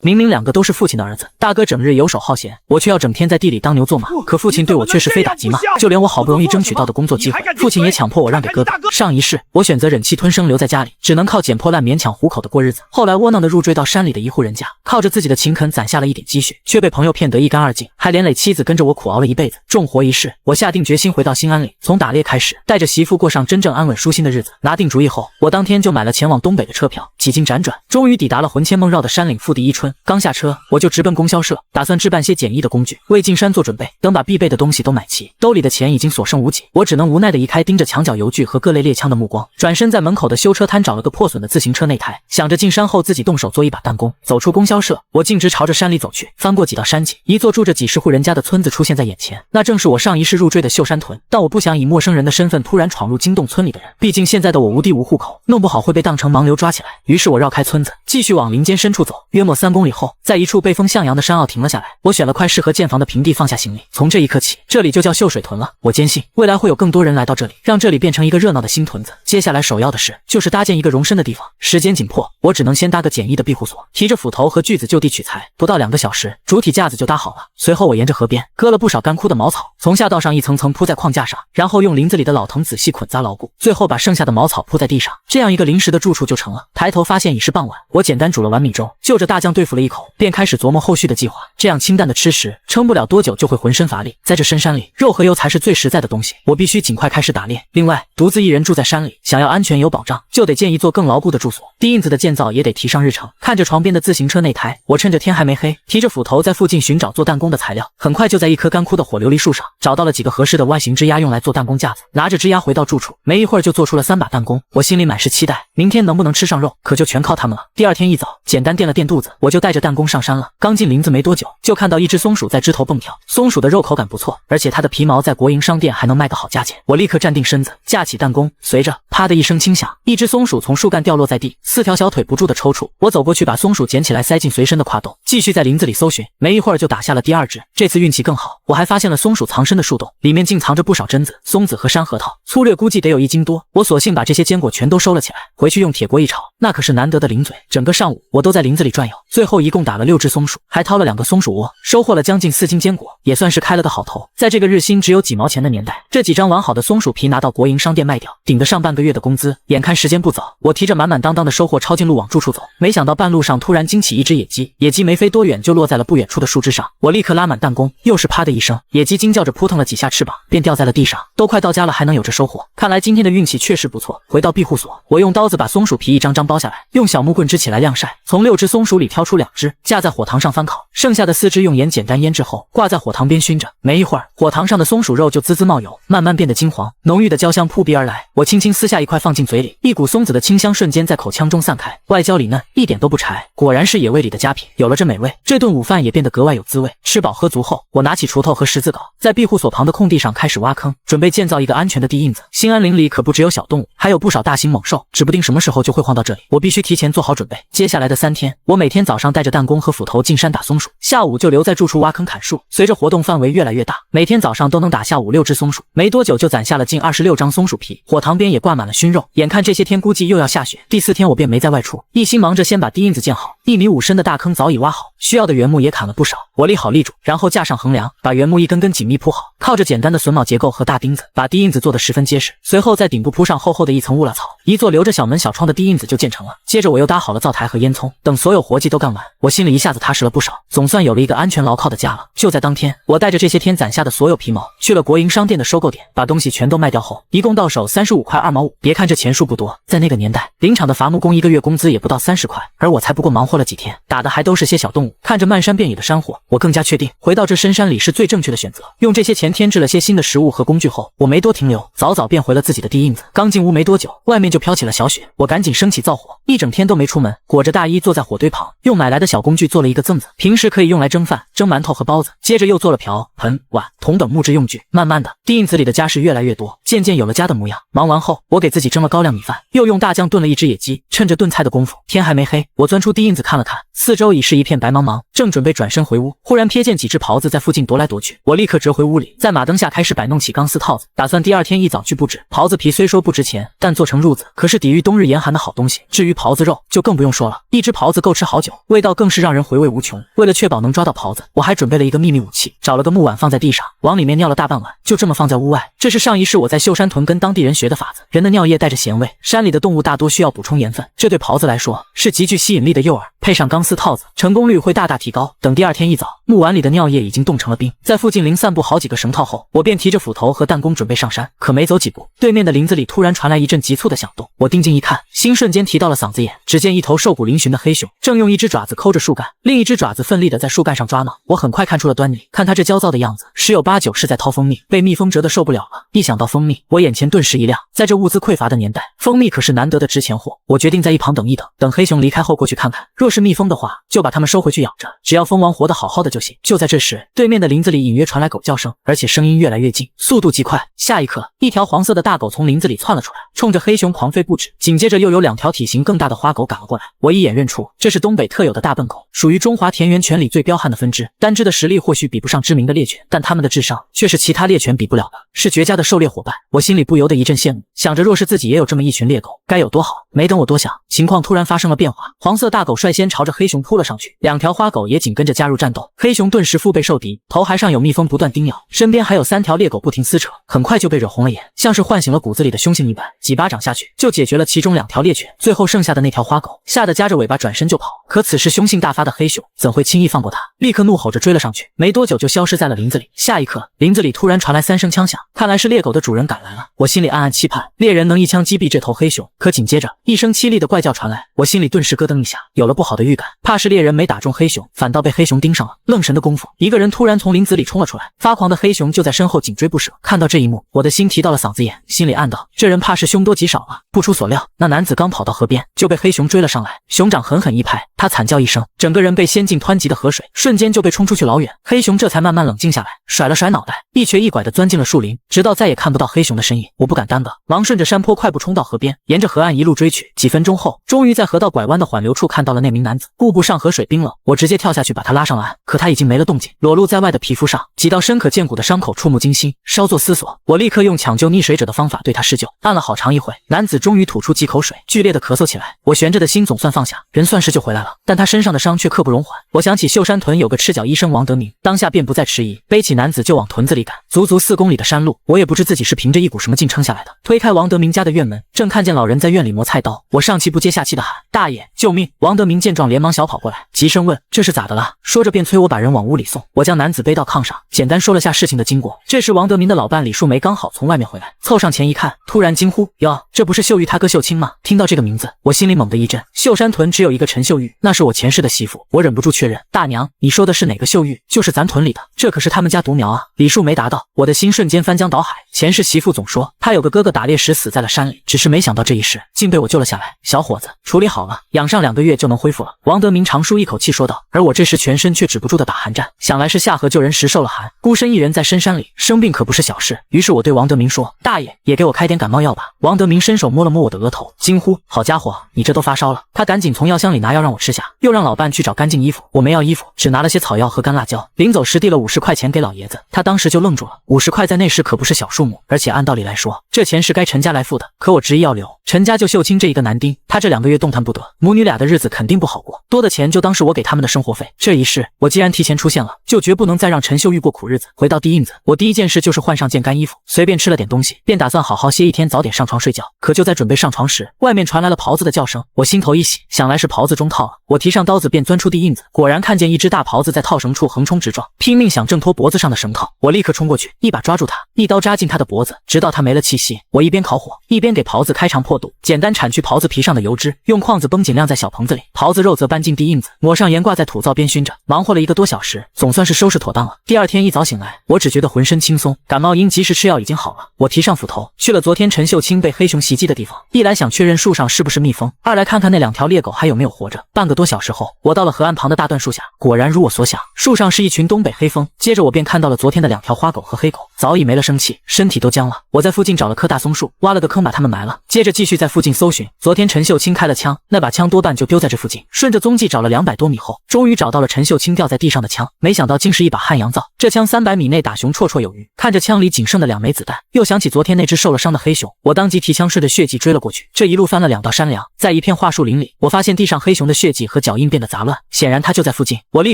明明两个都是父亲的儿子，大哥整日游手好闲，我却要整天在地里当牛做马。可父亲对我却是非打即骂，就连我好不容易争取到的工作机会，父亲也强迫我让给哥哥。上一世，我选择忍气吞声留在家里，只能靠捡破烂勉强糊口的过日子。后来窝囊的入赘到山里的一户人家，靠着自己的勤恳攒下了一点积蓄，却被朋友骗得一干二净，还连累妻子跟着我苦熬了一辈子。重活一世，我下定决心回到新安里，从打猎开始，带着媳妇过上真正安稳舒心的日子。拿定主意后，我当天就买了前往东北的车票，几经辗转，终于抵达了魂牵梦绕的山岭腹地伊春。刚下车，我就直奔供销社，打算置办些简易的工具，为进山做准备。等把必备的东西都买齐，兜里的钱已经所剩无几，我只能无奈地移开盯着墙角油锯和各类猎枪的目光，转身在门口的修车摊找了个破损的自行车内台，想着进山后自己动手做一把弹弓。走出供销社，我径直朝着山里走去，翻过几道山脊，一座住着几十户人家的村子出现在眼前。那正是我上一世入赘的秀山屯，但我不想以陌生人的身份突然闯入惊动村里的人，毕竟现在的我无地无户口，弄不好会被当成盲流抓起来。于是我绕开村子，继续往林间深处走。约莫3公里后，在一处背风向阳的山坳停了下来，我选了块适合建房的平地放下行李。从这一刻起，这里就叫秀水屯了。我坚信未来会有更多人来到这里，让这里变成一个热闹的新屯子。接下来首要的事就是搭建一个容身的地方。时间紧迫，我只能先搭个简易的庇护所，提着斧头和锯子就地取材，不到2个小时，主体架子就搭好了。随后我沿着河边割了不少干枯的茅草，从下道上一层层铺在框架上，然后用林子里的老藤仔细捆扎牢固，最后把剩下的茅草铺在地上，这样一个临时的住处就成了。抬头发现已是傍晚，我简单煮了碗米粥，就着大酱对付了一口，便开始琢磨后续的计划。这样清淡的吃食，撑不了多久就会浑身乏力。在这深山里，肉和油才是最实在的东西，我必须尽快开始打猎。另外，独自一人住在山里，想要安全有保障，就得建一座更牢固的住所。地印子的建造也得提上日程。看着床边的自行车内台，我趁着天还没黑，提着斧头在附近寻找做弹弓的材料。很快就在一棵干枯的火琉璃树上找到了几个合适的外形枝丫，用来做弹弓架子。拿着枝丫回到住处，没一会儿就做出了3把弹弓。我心里满是期待，明天能不能吃上肉，可就全靠他们了。第二天一早，简单垫了垫肚子，我就带着弹弓上山了。刚进林子没多久，就看到一只松鼠在枝头蹦跳。松鼠的肉口感不错，而且它的皮毛在国营商店还能卖个好价钱。我立刻站定身子，架起弹弓，随着啪的一声轻响，一只松鼠从树干掉落在地，4条小腿不住的抽搐。我走过去把松鼠捡起来塞进随身的挎兜，继续在林子里搜寻。没一会儿就打下了第2只。这次运气更好，我还发现了松鼠藏身的树洞，里面竟藏着不少榛子、松子和山核桃，粗略估计得有1斤多。我索性把这些坚果全都收了起来，回去用铁锅一炒，那可是难得的零嘴。整个上午我都在林子里转悠，最后一共打了6只松鼠，还掏了2个松鼠窝，收获了将近4斤坚果，也算是开了个好头。在这个日薪只有几毛钱的年代，这几张完好的松鼠皮拿到国营商店卖掉，顶得上半个月的工资。眼看时间不早，我提着满满当当的收获抄近路往住处走，没想到半路上突然惊起一只野鸡，野鸡没飞多远就落在了不远处的树枝上。我立刻拉满弹弓，又是啪的一声，野鸡惊叫着扑腾了几下翅膀，便掉在了地上。都快到家了还能有这收获，看来今天的运气确实不错。回到庇护所，我用刀子把松鼠皮一张张剥下来，用小木棍支起来晾晒，从6只松鼠里挑出2只，架在火塘上翻烤，剩下的4只用盐简单腌制后挂在火塘边熏着。没一会儿，火塘上的松鼠肉就滋滋冒油，慢慢变得金黄，浓郁的焦香扑鼻而来。我轻轻撕下一块放进嘴里，一股松子的清香瞬间在口腔中散开，外焦里嫩，一点都不柴，果然是野味里的佳品。有了这美味，这顿午饭也变得格外有滋味。吃饱喝足后，我拿起锄头和十字镐，在庇护所旁的空地上开始挖坑，准备建造一个安全的地印子。新安林里可不只有小动物，还有不少大型猛兽，指不定什么时候就会晃到这里，我必须提前做好准备。接下来的3天，我每天早上带着弹弓和斧头进山打松鼠，下午就留在住处挖坑砍树。随着活动范围越来越大，每天早上都能打下5、6只松鼠，没多久就攒下了近26张松鼠皮。火塘边也挂满了熏肉，眼看这些天估计又要下雪，第4天我便没再外出，一心忙着先把地印子建好。1米5深的大坑早已挖好，需要的原木也砍了不少。我立好立柱，然后架上横梁，把原木一根根紧密铺好，靠着简单的榫卯结构和大钉子，把地印子做得十分结实。随后在顶部铺上厚厚的一层乌拉草，一座留着小门小窗的地印子就建成了。接着我又搭好了灶台和烟囱，等所有活计都干完，我心里一下子踏实了不少，总算有了一个安全牢靠的家了。就在当天，我带着这些天攒下的所有皮毛去了国营商店的收购点，把东西全都卖掉后，一共到手35块2毛5。别看这钱数不多，在那个年代，林场的伐木工1个月工资也不到30块，而我才不过忙活了几天，打的还都是些小动物。看着漫山遍野的山货，我更加确定回到这深山里是最正确的选择。用这些钱添置了些新的食物和工具后，我没多停留，早早便回了自己的地印子。刚进屋没多久，外面就飘起了小雪，我赶紧升起灶火，一整天都没出门，裹着大衣坐在火堆旁，用买来的小工具做了一个甑子，平时可以用来蒸饭、蒸馒头和包子。接着又做了瓢、盆、碗、桶等木质用具。慢慢的，地印子里的家事越来越多，渐渐有了家的模样。忙完后，我给自己蒸了高粱米饭，又用大酱炖了一只野鸡。趁着炖菜的功夫，天还没黑，我钻出地印子看了看，四周已是一片白茫茫，正准备转身回屋，忽然瞥见几只狍子在附近踱来踱去。我立刻折回屋里，在马灯下开始摆弄起钢丝套子，打算第二天一早去布置。狍子皮虽说不值钱，但做成褥子可是抵御冬日严寒的好东西。至于狍子肉，就更不用说了，一只狍子够吃好久，味道更是让人回味无穷。为了确保能抓到狍子，我还准备了一个秘密武器，找了个木碗放在地上，往里面尿了大半碗，就这么放在屋外。这是上一世我在秀山屯跟当地人学的法子。人的尿液带着咸味，山里的动物大多需要补充盐分，这对狍子来说是极具吸引力的诱饵，配上钢丝套子，成功率会大大提高。等第二天一早，木碗里的尿液已经冻成了冰，在附近零散布好几个绳套后，我便提着斧头和弹弓准备上山。可没走几步，对面的林子里突然传来一阵急促的响动，我定睛一看，心瞬间提到了嗓子眼。只见一头瘦骨嶙峋的黑熊正用一只爪子抠着树干，另一只爪子奋力地在树干上抓挠。我很快看出了端倪，看他这焦躁的样子，十有八九是在掏蜂蜜，被蜜蜂蛰得受不了了。一想到蜂蜜，我眼前顿时一亮。在这物资匮乏的年代，蜂蜜可是难得的值钱货。我决定在一旁等一等，等黑熊离开后过去看看。若是蜜蜂的话，就把它们收回去养着，只要蜂王活得好好的就行。就在这时，对面的林子里隐约传来狗叫声，而且声音越来越近，速度极快。下一刻，一条黄色的大狗从林子里窜了出来，冲着黑熊狂吠不止。紧接着又有两条体型更大的花狗赶了过来，我一眼认出这是东北特有的大笨狗，属于中华田园犬里最彪悍的分支。单只的实力或许比不上知名的猎犬，但它们的智商却是其他猎犬比不了的，是绝佳的狩猎伙伴。我心里不由得一阵羡慕，想着若是自己也有这么一群猎狗，该有多好。没等我多想，情况突然发生了变化，黄色大狗率先朝着黑熊扑了上去，两条花狗也紧跟着加入战斗。黑熊顿时腹背受敌，头还上有蜜蜂不断叮咬，身边还有三条猎狗不停撕扯，很快就被惹红了眼，像是唤醒了骨子里的凶性一般，几巴掌下去就解决了其中两条猎犬。最后剩下的那条花狗吓得夹着尾巴转身就跑，可此时凶性大发的黑熊怎会轻易放过它，立刻怒吼着追了上去，没多久就消失在了林子里。下一刻，林子里突然传来3声枪响，看来是猎狗的主人赶来了。我心里暗暗期盼猎人能一枪击毙这头黑熊，可紧接着一声凄厉的怪叫传来，我心里顿时咯噔一下，有了不好的预感，怕是猎人没打中黑熊，反倒被黑熊盯上了。愣神的功夫，一个人突然从林子里冲了出来，发狂的黑熊就在身后紧追不舍。看到这一幕，我的心提到了嗓子眼，心里暗道，这人怕是凶多吉少了。不出所料，那男子刚跑到河边，就被黑熊追了上来，熊掌狠狠一拍，他惨叫一声，整个人被掀进湍急的河水，瞬间就被冲出去老远。黑熊这才慢慢冷静下来，甩了甩脑袋，一瘸一拐地钻进了树林，直到再也看不到黑熊的身影。我不敢耽搁，忙顺着山坡快步冲到河边，沿着河岸一路追去。几分钟后，终于在河道拐弯的缓流处看到了那名男子，顾不上河水冰冷，我直接跳下去把他拉上了岸。可他已经没了动静，裸露在外的皮肤上几道深可见骨的伤口触目惊心。稍作思索，我立刻用抢救溺水者的方法对他施救。按了好长一会，男子终于吐出几口水，剧烈的咳嗽起来。我悬着的心总算放下，人算是救回来了，但他身上的伤却刻不容缓。我想起秀山屯有个赤脚医生王德明，当下便不再迟疑，背起男子就往屯子里赶。足足4公里的山路，我也不知自己是凭着一股什么劲撑下来的。推开王德明家的院门，正看见老人在院里磨菜刀，我上气不接下气的喊：“大爷，救命！”王德明见状连忙小跑过来，急声问：“这是咋的了？”说着便催我把人往屋里送。我将男子背到炕上，简单说了下事情的经过。这时王德明的老伴李树梅刚好从外面回来，凑上前一看，突然惊呼：“哟，这不是秀玉他哥秀清吗？”听到这个名字，我心里猛地一震。秀山屯只有一个陈秀玉，那是我前世的媳妇。我忍不住确认：“大娘，你说的是哪个秀玉？”“就是咱屯里的，这可是他们家独苗啊。”李树梅答道。我的心瞬间翻江倒海，前世媳妇总说她有个哥哥打猎时死在了山里，只是没想到这一世竟被我救了下来。小伙子，处理好了，养上2个月就能恢复了。王德明长舒一口气说道。而我这时全身却止不住的打寒战，想来是下河救人时受了寒，孤身一人在深山里，生病可不是小事。于是我对王德明说：“大爷，也给我开点感冒药吧。”王德明伸手摸了摸我的额头，惊呼：“好家伙，你这都发烧了！”他赶紧从药箱里拿药让我吃下，又让老伴去找干净衣服。我没要衣服，只拿了些草药和干辣椒。临走时递了50块钱给老爷子，他当时就愣住了。50块在那时可不是小数目，而且按道理来说，这钱是该陈家来付的。可我执意要留，陈家就秀清这一个男丁，他这2个月动弹不得，母女俩的日子肯定不好过。多的钱就当是我给他们的生活费。这一世我既然提前出现了，就绝不能再让陈秀玉过苦日子。回到地印子，我第一件事就是换上件干衣服，随便吃了点东西，便打算好好歇一天，早点上床睡觉。可就在准备上床时，外面传来了狍子的叫声，我心头一喜，想来是狍子中套了。我提上刀子便钻出地印子，果然看见一只大狍子在套绳处横冲直撞，拼命想挣脱脖子上的绳套。我立刻冲过去，一把抓住它，一刀扎进它的脖子，直到它没了气息。我一边烤火，一边给狍子开肠破肚，简单铲去狍子皮上的油脂，用框子绷紧晾在小棚子里，狍子肉则搬进地印子，抹上盐挂在土灶边熏着。忙活了1个多小时，总算是收拾妥当了。第二天一早醒来，我只觉得浑身轻松，感冒因及时吃药已经好了。我提上斧头，去了昨天陈秀清被黑熊袭击的地方，一来想确认树上是不是蜜蜂，二来看看那2条猎狗还有没有活着。半个多小时后，我到了河岸旁的大椴树下，果然如我所想，树上是一群东北黑蜂。接着我便看到了昨天的2条花狗和黑狗，早已没了生气，身体都僵了。我在附近找了棵大松树，挖了个坑把它们埋了，接着继续在附近搜寻。昨天陈秀清开了枪，那把枪多半就丢在这附近。顺着踪迹找了200多米后，终于找到了陈秀清掉在地上的枪，没想到竟是一把汉阳造。这枪300米内打熊绰绰有余。看着枪里仅剩的2枚子弹，又想起昨天那只受了伤的黑熊，我当即提枪顺着血迹追了过去。这一路翻了2道山梁，在一片桦树林里，我发现地上黑熊的血迹和脚印变得杂乱，显然它就在附近。我立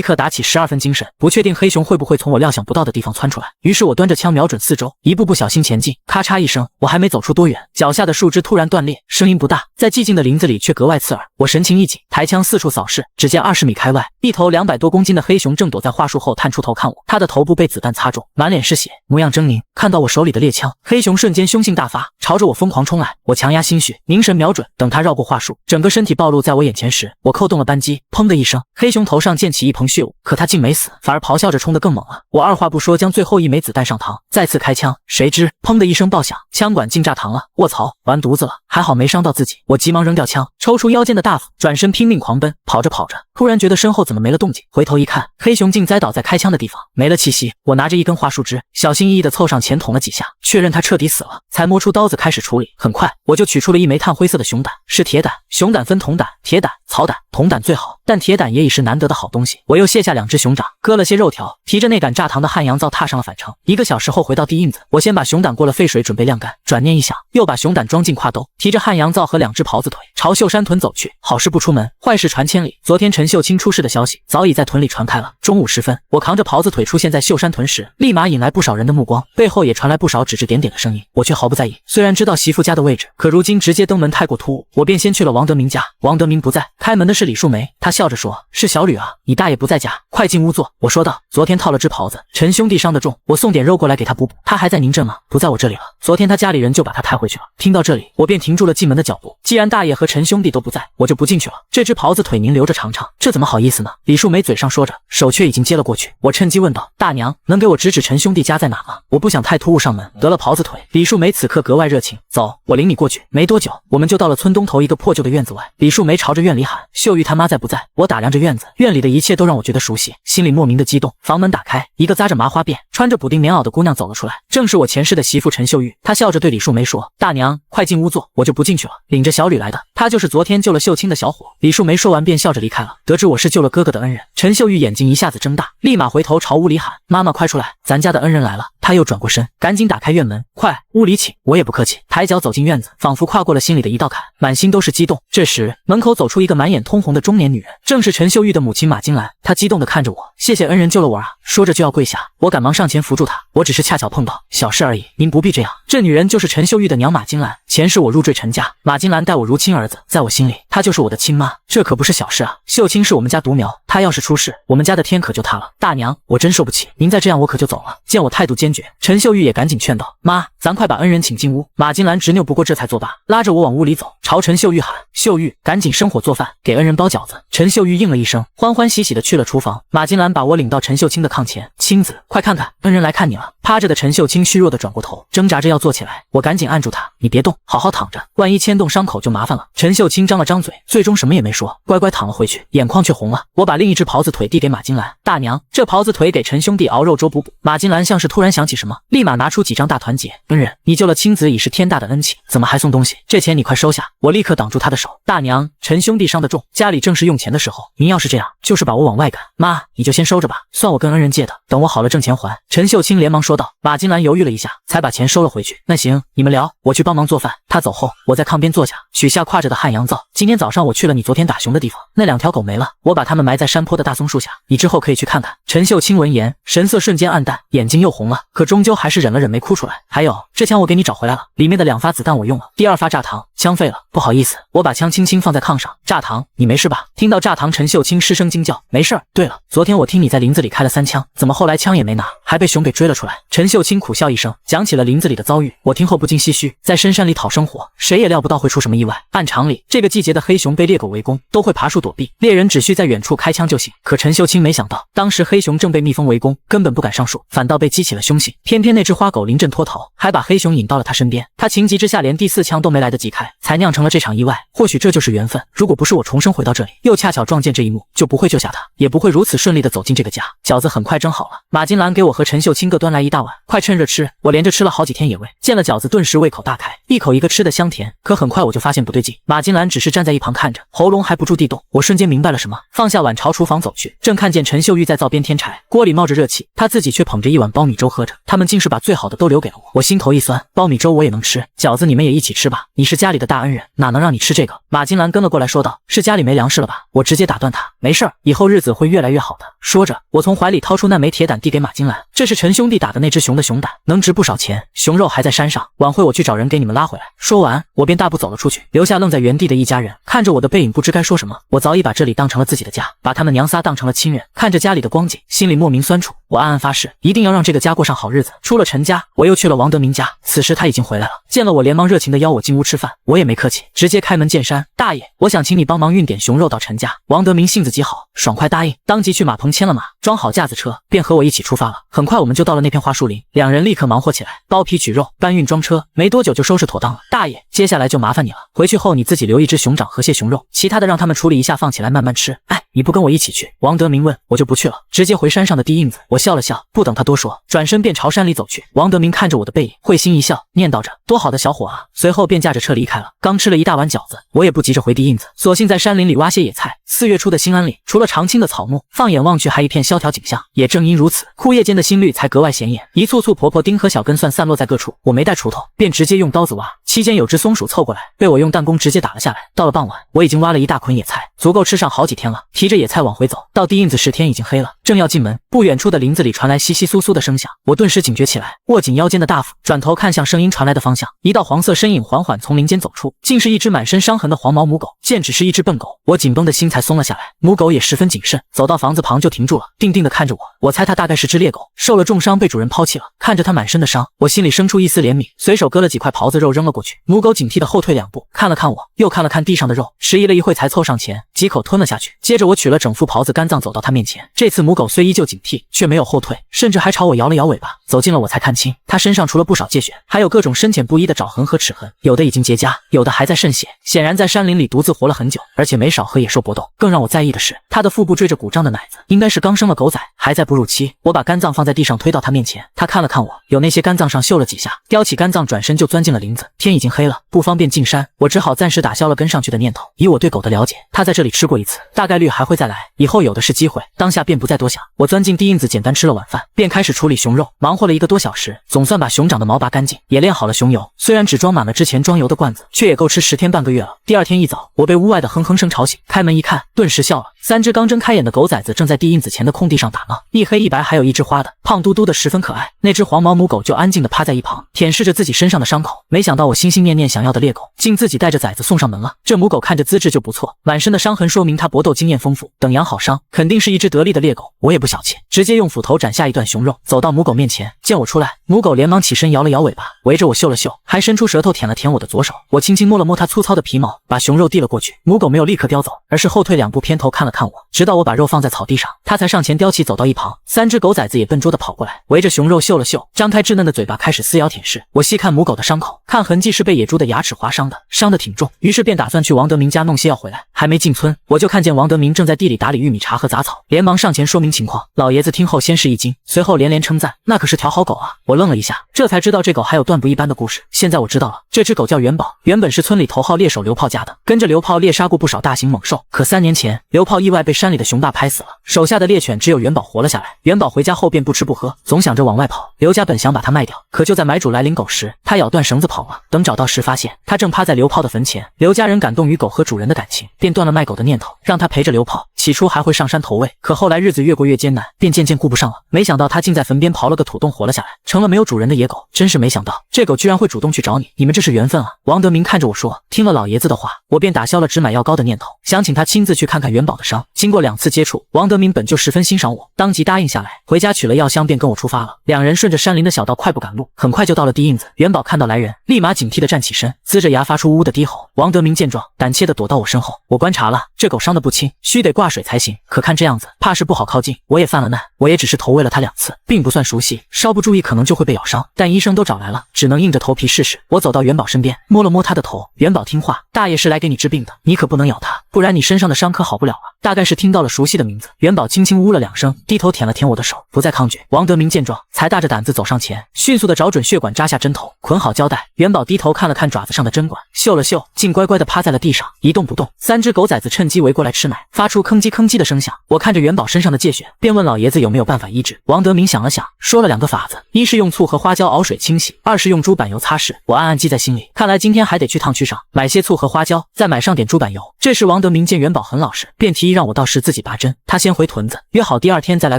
刻打起12分精神，不确定黑熊会不会从我料想不到的地方窜出来。于是我端着枪瞄准四周，一步步小心前进。咔嚓一声，我还没走出多远，脚下的树枝突然断裂，声音不大，在寂静的林子里却格外刺耳。我神情一紧，抬枪四处扫视，只见20米开外，一头200多公斤的黑熊正躲在桦树后探出头看我，它的头部被子弹擦中，满脸是血，模样狰狞。看到我手里的猎枪，黑熊瞬间凶性大发，朝着我疯狂冲来。我强压心绪，凝神瞄准，等它绕过桦树，整个身体暴露在我眼前时，我扣动了扳机，砰的一声，黑熊头上溅起一蓬血雾，可它竟没死，反而咆哮着冲得更猛了。我二话不说，将最后1枚子弹上膛，再次开枪，谁知砰的一声爆响，枪管竟炸膛了。卧槽，完犊子了！还好没伤到自己。我急忙扔掉枪，抽出腰间的大斧，转身拼命狂奔。跑着跑着，突然觉得身后怎么没了动静，回头一看，黑熊竟栽倒在开枪的地方，没了气息。我拿着一根桦树枝，小心翼翼地凑上前捅了几下，确认它彻底死了，才摸出刀子开始处理。很快我就取出了1枚炭灰色的熊胆，是铁胆。熊胆分铜胆、铁胆、草胆，铜胆最好，但铁胆也已是难得的好东西。我又卸下2只熊掌，割了些肉条，提着那杆炸膛的汉阳造踏上了返程。1个小时后回到地印子，我先把熊胆过了沸水准备晾干，转念一想，又把熊胆装进挎兜，提着汉阳造和2只狍子腿朝秀山屯走去。好事不出门，坏事传千里。昨天陈秀清出事的消息早已在屯里传开了。中午时分，我扛着狍子腿出现在秀山屯时，立马引来不少人的目光，背后也传来不少指指点点的声音，我却毫不在意。虽然知道媳妇家的位置，可如今直接登门太过突兀，我便先去了王德明家。王德明不在，开门的是李树梅，她笑着说：“是小吕啊，你大爷不在家，快进屋坐。”我说道：“昨天套了只狍子，陈兄弟伤得重，我送点肉过来给他补补。他还在您镇吗？不在我这里了。昨天他家里人就把他抬回去了。”听到这里，我便停住了进门的脚步。既然大爷和陈兄弟都不在，我就不进去了。这只狍子腿您留着尝尝，这怎么好意思呢？李树梅嘴上说着，手却已经接了过去。我趁机问道：“大娘，能给我指指陈兄弟家在哪吗？我不想太突兀上门。”得了狍子腿，李树梅此刻格外热情：“走，我领你过去。”没多久，我们就到了村东头一个破旧的院子外。李树梅朝着院里喊：“秀玉他妈在不在？”我打量着院子，院里的一切都让我觉得熟悉，心里莫名的激动。房门打开，一个扎着麻花辫、穿着补丁棉袄的姑娘走了出来，正是我前世的媳妇陈秀玉。她笑着对李树梅说：“大娘，快进屋坐，我就不进去了。领着小吕来的，他就是昨天救了秀清的小伙。”李树梅说完便笑着离开了。得知我是救了哥哥的恩人，陈秀玉眼睛一下子睁大，立马回头朝屋里喊：“妈妈快出来，咱家的恩人来了。”她又转过身，赶紧打开院门：“快，屋里请。”我也不客气，抬脚走进院子，仿佛跨过了心里的一道坎，满心都是激动。这时门口走出一个满眼通红的中年女人，正是陈秀玉的母亲马金兰。她激动地看着我：“谢谢恩人救了我啊！”说着就要跪下，我赶忙上前扶住她：“我只是恰巧碰到，小事而已，您不必这样。”这女人就是陈秀玉的娘马金兰。前世我入赘陈家，马金兰待我如亲儿子，在我心里她就是我的亲妈，这可不是小事啊。秀清是我们家独苗，她要是出事，我们家的天可就塌了。大娘，我真受不起，您再这样我可就走了。见我态度坚决，陈秀玉也赶紧劝道：“妈，咱快把恩人请进屋。”马金兰执拗不过，这才作罢，拉着我往屋里走，朝陈秀玉喊：“秀玉，赶紧生火做饭，给恩人包饺子。”陈秀玉应了一声，欢欢喜喜的去了厨房。马金兰把我领到陈秀清的炕前：“青子，快看看，恩人来看你了。”趴着的陈秀清虚弱的转过头，挣扎着要坐起来，我赶紧按住他：“你别动，好好躺着，万一牵动伤口就麻烦了。”陈秀清张了张嘴，最终什么也没说，乖乖躺了回去，眼眶却红了。我把另一只狍子腿递给马金兰：“大娘，这狍子腿给陈兄弟熬肉粥补补。”马金兰像是突然想起什么，立马拿出几张大团结：“恩人，你救了青子已是天大的恩情，怎么还送东西？这钱你快收下。”我立刻挡住他的手：“大娘，陈兄弟伤得重，家里正是用钱的时候，您要是这样，就是把我往外赶。妈，你就先收着吧，算我跟恩人借的，等我好了挣钱还。”陈秀清连忙说道。马金兰犹豫了一下，才把钱收了回去。“那行，你们聊，我去帮忙做饭。”他走后，我在炕边坐下，取下挎着的汉阳造：“今天早上我去了你昨天打熊的地方，那2条狗没了，我把它们埋在山坡的大松树下，你之后可以去看看。”陈秀清闻言，神色瞬间暗淡，眼睛又红了，可终究还是忍了忍没哭出来。“还有，这枪我给你找回来了，里面的2发子弹我用了，第2发炸膛，枪废了，不好意思。”我把枪轻轻放在炕上：“炸膛，你没事吧？”听到炸膛，陈秀清失声惊叫：“没事儿。对了，昨天我听你在林子里开了3枪，怎么后来枪也没拿？”还被熊给追了出来。陈秀清苦笑一声，讲起了林子里的遭遇。我听后不禁唏嘘，在深山里讨生活，谁也料不到会出什么意外。按常理，这个季节的黑熊被猎狗围攻，都会爬树躲避，猎人只需在远处开枪就行。可陈秀清没想到，当时黑熊正被蜜蜂围攻，根本不敢上树，反倒被激起了凶性。偏偏那只花狗临阵脱逃，还把黑熊引到了他身边。他情急之下，连第4枪都没来得及开，才酿成了这场意外。或许这就是缘分，如果不是我重生回到这里，又恰巧撞见这一幕，就不会救下他，也不会如此顺利的走进这个家。饺子很快蒸好了，马金兰给我和陈秀清各端来一大碗，快趁热吃。我连着吃了好几天野味，见了饺子顿时胃口大开，一口一个吃的香甜。可很快我就发现不对劲，马金兰只是站在一旁看着，喉咙还不住地动。我瞬间明白了什么，放下碗朝厨房走去，正看见陈秀玉在灶边添柴，锅里冒着热气，她自己却捧着一碗苞米粥喝着。他们竟是把最好的都留给了我，我心头一酸，苞米粥我也能吃，饺子你们也一起吃吧，你是家里的大恩人，哪能让你吃这个？马金兰跟了过来说道，是家里没粮食了吧？我直接打断他，没事儿，以后日子会越来越好的。说着，我从怀里掏出那枚铁胆递给马金兰，这是陈兄弟打的那只熊的熊胆，能值不少钱，熊肉还在山上，晚会我去找人给你们拉回来。说完，我便大步走了出去，留下愣在原地的一家人，看着我的背影不知该说什么。我早已把这里当成了自己的家，把他们娘仨当成了亲人，看着家里的光景，心里莫名酸楚。我暗暗发誓，一定要让这个家过上好日子。出了陈家，我又去了王德明家，此时他已经回来了，见了我连忙热情地邀我进屋吃饭，我也没客气，直接开门见山，大爷，我想请你帮忙运点熊肉到陈家。王德明性子极好，爽快答应，当即去马棚牵了马，装好架子车，便和我一起出发了。很快我们就到了那片桦树林，两人立刻忙活起来，剥皮取肉，搬运装车，没多久就收拾妥当了。大爷，接下来就麻烦你了，回去后你自己留一只熊掌和些熊肉，其他的让他们处理一下，放起来慢慢吃。哎，你不跟我一起去？王德明问。我就不去了，直接回山上的地印子。我笑了笑，不等他多说，转身便朝山里走去。王德明看着我的背影，会心一笑，念叨着多好的小伙啊，随后便驾着车离开了。刚吃了一大碗饺子，我也不急着回地印子，索性在山林里挖些野菜。4月初的新安里，除了常青的草木，放眼望去还一片萧条景象。也正因如此，枯叶间的新绿才格外显眼，一簇簇婆婆丁和小根蒜散落在各处。我没带锄头，便直接用刀子挖，期间有只松鼠凑过来，被我用弹弓直接打了下来。到了傍晚，我已经挖了一大捆野菜，足够吃上好几天了。提着野菜往回走，到地印子时天已经黑了。正要进门，不远处的林子里传来窸窸窣窣的声响，我顿时警觉起来，握紧腰间的大斧，转头看向声音传来的方向。一道黄色身影缓缓从林间走出，竟是一只满身伤痕的黄毛母狗。见只是一只笨狗，我紧绷的心才松了下来。母狗也十分谨慎，走到房子旁就停住了，定定地看着我。我猜它大概是只猎狗，受了重伤被主人抛弃了。看着它满身的伤，我心里生出一丝怜悯，随手割了几块狍子肉扔了过去。母狗警惕地后退2步，看了看我，又看了看地上的肉，迟疑了一会才凑上前，几口吞了下去。接着我取了整副狍子肝脏走到它面前，这次母狗虽依旧警惕，却没有后退，甚至还朝我摇了摇尾巴。走近了我才看清，它身上除了不少疥血，还有各种深浅不一的爪痕和齿痕，有的已经结痂，有的还在渗血，显然在山林里独自活了很久，而且没少和野兽搏斗。更让我在意的是，它的腹部缀着鼓胀的奶子，应该是刚生了狗崽，还在哺乳期。我把肝脏放在地上推到它面前，它看了看我，有那些肝脏上嗅了几下，叼起肝脏转身就钻进了林子。天已经黑了，不方便进山，我只好暂时打消了跟上去的念头。以我对狗的了解，它在这里吃过一次，大概率还会再来，以后有的是机会，当下便不再多想。我钻进地印子，简单吃了晚饭，便开始处理熊肉，忙活了1个多小时，总算把熊掌的毛拔干净，也炼好了熊油。虽然只装满了之前装油的罐子，却也够吃10天半个月了。第二天一早，我被屋外的哼哼声吵醒，开门一看，顿时笑了。3只刚睁开眼的狗崽子正在地印子前的空地上打闹，一黑一白，还有一只花的，胖嘟嘟的，十分可爱。那只黄毛母狗就安静地趴在一旁，舔舐着自己身上的伤口。没想到我心心念念想要的猎狗，竟自己带着崽子送上门了。这母狗看着资质就不错，满身的伤痕说明它搏斗经验丰富，等养好伤，肯定是一只得力的猎狗。我也不小气，直接用斧头斩下一段熊肉，走到母狗面前。见我出来，母狗连忙起身摇了摇尾巴，围着我嗅了嗅，还伸出舌头舔了舔我的左手。我轻轻摸了摸它粗糙的皮毛，把熊肉递了过去。母狗没有立刻叼走，而是后退2步，偏头看了看我，直到我把肉放在草地上，它才上前叼起走到一旁。3只狗崽子也笨拙地跑过来，围着熊肉嗅了嗅，张开稚嫩的嘴巴开始撕咬舔舐。我细看母狗的伤口，看痕迹是被野猪的牙齿划伤的，伤得挺重，于是便打算去王德明家弄些药回来。还没进村，我就看见王德明正在地里打理玉米茬和杂草，连忙上前说明情况。老爷子听后先是一惊，随后连连称赞，那可是条好狗啊。我愣了一下，这才知道这狗还有断不一般的故事。现在我知道了，这只狗叫元宝，原本是村里头号猎手刘炮家的，跟着刘炮猎杀过不少大型猛兽。可3年前，刘炮意外被山里的熊大拍死了，手下的猎犬只有元宝活了下来。元宝回家后便不吃不喝，总想着往外跑。刘家本想把它卖掉，可就在买主来领狗时，他咬断绳子跑了。等找到时，发现他正趴在刘炮的坟前。刘家人感动于狗和主人的感情，便断了卖狗的念头，让他陪着刘炮。起初还会上山投喂，可后来日子越过越艰难，便渐渐顾不上了。没想到他竟在坟边刨了个土洞活了下来，成了没有主人的野狗。真是没想到，这狗居然会主动去找你，你们这是缘分啊！王德明看着我说。听了老爷子的话，我便打消了只买药膏的念头，想请他亲自去看看元宝的伤。经过2次接触，王德明本就十分欣赏我，当即答应下来。回家取了药箱，便跟我出发了。两人顺着山林的小道快步赶路，很快就到了地印子。元宝看到来人，立马警惕地站起身，呲着牙发出呜呜的低吼。王德明见状，胆怯地躲到我身后。我观察了，这狗伤得不轻，须得挂水才行。可看这样子，怕是不好靠近。我也犯了难，我也只是投喂了它2次，并不算熟悉，稍不注意可能就会被咬伤。但医生都找来了，只能硬着头皮试试。我走到元宝身边，摸了摸他的头。元宝听话，大爷是来给你治病的，你可不能咬它，不然你身上的伤可好不了啊。大概是听到了熟悉的名字，元宝轻轻呜了2声，低头舔了舔我的手，不再抗拒。王德明见状，才大着胆子走上前，迅速地找准血管，扎下针头，捆好胶带。元宝低头看了看爪子上的针管，嗅了嗅，竟乖乖地趴在了地上，一动不动。3只狗崽子趁机围过来吃奶，发出吭叽吭叽的声响。我看着元宝身上的疥癣，便问老爷子有没有办法医治。王德明想了想，说了2个法子，一是用醋和花椒熬水清洗，2是用猪板油擦拭。我暗暗记在心里，看来今天还得去趟区上买些醋和花椒，再买上点猪板油。这时王德明见元宝很老实，便提议让我到时自己拔针，他先回屯子，约好第2天再来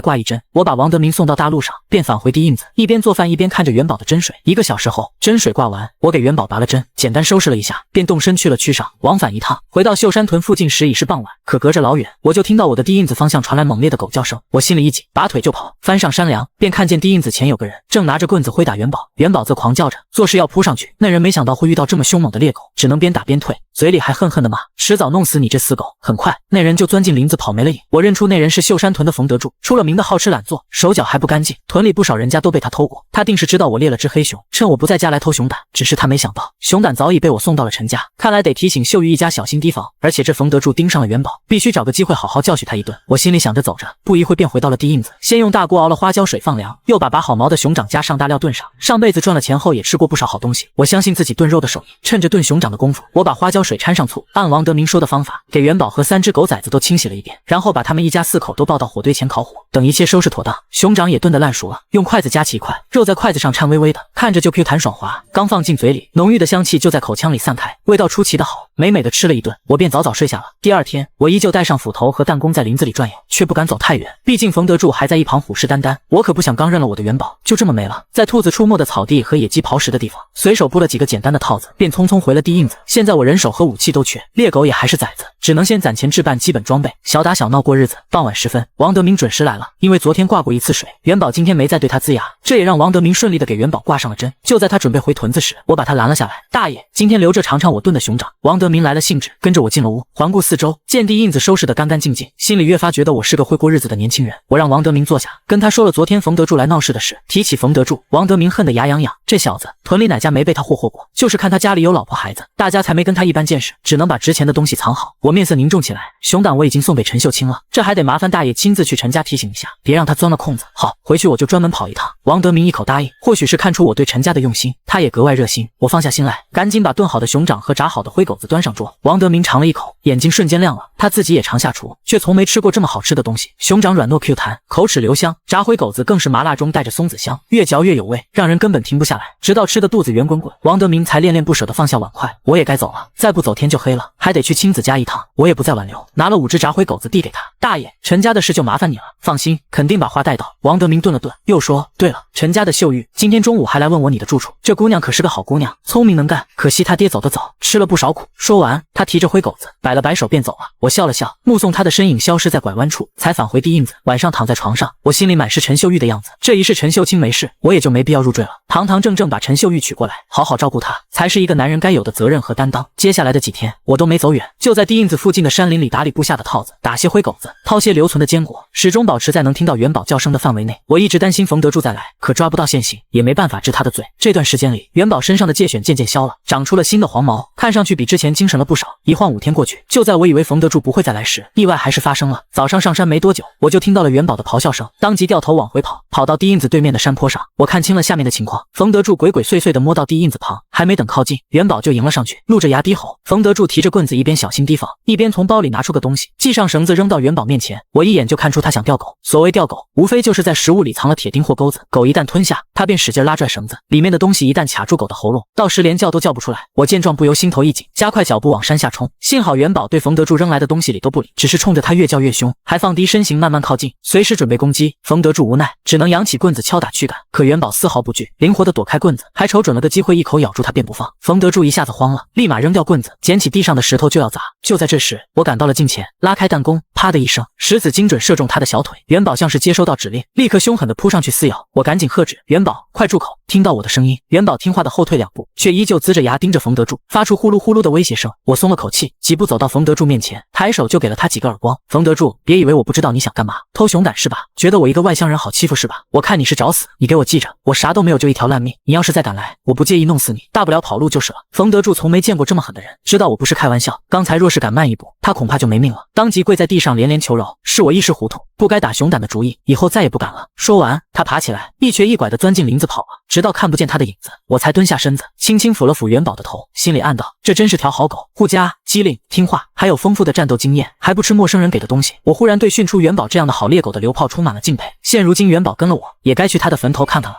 挂一针。我把王德明送到大路上，便返回地印子，一边做饭一边看着元宝的针水。1个小时后，针水挂完，我给元宝拔了针，简单收拾了一下，便动身去了区上。往返一趟，回到秀山屯附近时已是傍晚，可隔着老远，我就听到我的地印子方向传来猛烈的狗叫声。我心里一紧，拔腿就跑，翻上山梁，便看见地印子前有个人正拿着棍子挥打元宝，元宝则狂叫着，做事要扑上去。那人没想到会遇到这么凶猛的猎狗，只能边打边退，嘴里还恨恨地骂：迟早弄死你这死狗！很快，那人就钻进林子跑没了影。我认出那人是秀山屯的冯德柱，出了名的好吃懒做，手脚还不干净，屯里不少人家都被他偷过。他定是知道我猎了只黑熊，趁我不在家来偷熊胆，只是他没想到熊胆早已被我送到了陈家。看来得提醒秀玉一家小心提防，而且这冯德柱盯上了元宝，必须找个机会好好教训他一顿。我心里想着，走着，不一会便回到了地印子，先用大锅熬了花椒水放凉，又把拔好毛的熊掌加上大料炖上。上辈子赚了钱后也吃过不少好东西，我相信自己炖肉的手艺。趁着炖熊掌的功夫，我把花椒水掺上醋，按王德明说的方法，给元宝和3只狗崽子都清洗了一遍，然后把他们一家4口都抱到火堆前烤火。等一切收拾妥当，熊掌也炖得烂熟了，用筷子夹起一块，肉在筷子上颤巍巍的，看着就 Q 弹爽滑。刚放进嘴里，浓郁的香气就在口腔里散开，味道出奇的好。美美的吃了一顿，我便早早睡下了。第2天，我依旧带上斧头和弹弓在林子里转悠，却不敢走太远，毕竟冯德柱还在一旁虎视眈眈，我可不想刚认了我的元宝就这么没了。在兔子出没的草地和野鸡刨食的地方，随手布了几个简单的套子，便匆匆回了地印子。现在我人手和武器都缺，猎狗也还是崽子，只能先攒钱置办基本装备，小打小闹过日子。傍晚时分，王德明准时来了，因为昨天挂过1次水，元宝今天没再对他龇牙，这也让王德明顺利的给元宝挂上了针。就在他准备回屯子时，我把他拦了下来：大爷，今天留着尝尝我炖的熊掌。王德明来了兴致，跟着我进了屋，环顾四周，见地印子收拾得干干净净，心里越发觉得我是个会过日子的年轻人。我让王德明坐下，跟他说了昨天冯德柱来闹事的事。提起冯德柱，王德明恨得牙痒痒，这小子屯里哪家没被他霍霍过，就是看他家里有老婆孩子，大家才没跟他一般见识，只能把值钱的东西藏好。我面色凝重起来，熊胆我已经送给陈秀清了，这还得麻烦大爷亲自去陈家提醒一下，别让他钻了空子。好，回去我就专门跑一趟。王德明一口答应，或许是看出我对陈家的用心，他也格外热心。我放下心来，赶紧把炖好的熊掌和炸好的灰狗子端上桌。王德明尝了一口，眼睛瞬间亮了，他自己也常下厨，却从没吃过这么好吃的东西。熊掌软糯 Q 弹，口齿留香，炸灰狗子更是麻辣中带着松子香，越嚼越有味，让人根本停不下来，直到吃的肚子圆滚滚。王德明才恋恋不舍地放下碗筷，我也该走了，再不走天就黑了，还得去亲子家一趟。我也不再挽留，拿了5只炸灰狗子递给他：大爷，陈家的事就麻烦你了，放心，肯定把话带到。王德明顿了顿，又说：对了，陈家的秀玉今天中午还来问我你的住处，这姑娘可是个好姑娘，聪明能干，可惜她爹走得早，吃了不少苦。说完，他提着灰狗子摆了摆手便走了。我笑了笑，目送他的身影消失在拐弯处，才返回地印子。晚上躺在床上，我心里满是陈秀玉的样子，这一世陈秀清没事，我也就没必要入赘了。堂堂正正把陈秀玉娶过来，好好照顾她，才是一个男人该有的责任和担当。接下来的几天，我都没走远，就在地印子附近的山林里打理部下的套子，打些灰狗子，掏些留存的坚果，始终保持在能听到元宝叫声的范围内。我一直担心冯德柱再来，可抓不到现行，也没办法治他的嘴。这段时间里，元宝身上的疥癣渐渐消了，长出了新的黄毛，看上去比之前精神了不少。一晃5天过去，就在我以为冯德柱不会再来时，意外还是发生了。早上上山没多久，我就听到了元宝的咆哮声，当即掉头往回跑，跑到地印子对面的山坡上。我看清了下面的情况，冯德柱鬼鬼祟祟地摸到地印子旁，还没等靠近，元宝就迎了上去，露着牙低吼。冯德柱提着棍子，一边小心提防，一边从包里拿出个东西，系上绳子扔到元宝面前。我一眼就看出他想钓狗。所谓钓狗，无非就是在食物里藏了铁钉或钩子，狗一旦吞下，他便使劲拉拽绳子，里面的东西一旦卡住狗的喉咙，到时连叫都叫不出来。我见状不由心头一紧，加快脚步往山下冲。幸好元宝对冯德柱扔来的东西理都不理，只是冲着他越叫越凶，还放低身形慢慢靠近，随时准备攻击。冯德柱无奈，只能扬起棍子敲打驱赶，可元宝丝毫不惧，灵活地躲开棍子，还瞅准了个机会，一口咬住他便不放。冯德柱一下子慌了，立马扔掉棍子，捡起地上的石头就要砸。就在这时，我赶到了近前，拉开弹弓，啪的一声，石子精准射中他的小腿。元宝像是接收到指令，立刻凶狠地扑上去撕咬。我赶紧喝止，元宝，快住口！听到我的声音，元宝听话地后退2步，却依旧龇着牙盯着冯德柱，发出呼噜呼噜的威胁声。我松了口气，几步走到冯德柱面前，抬手就给了他几个耳光。冯德柱，别以为我不知道你想干嘛，偷熊胆是吧？觉得我一个外乡人好欺负是吧？我看你是找死，你给我记着，我啥都没有，就一条烂命。你要是再敢来，我不介意弄死你，大不了跑路就是了。冯德柱从没见过这么狠的人，知道我不是开玩笑，刚才若是敢慢一步，他恐怕就没命了。当即跪在地上连连求饶，是我一时糊涂，不该打熊胆的主意，以后再也不敢了。说完，他爬起来，一瘸一拐地钻进林子跑了，直到看不见他的影子，我才蹲下身子，轻轻抚了抚元宝的头，心里暗道，这真是条好狗，护家、机灵、听话，还有丰富的战斗经验，还不吃陌生人给的东西。我忽然对训出元宝这样的好猎狗的流炮充满了敬佩。现如今元宝跟了我，也该去他的坟头看看了。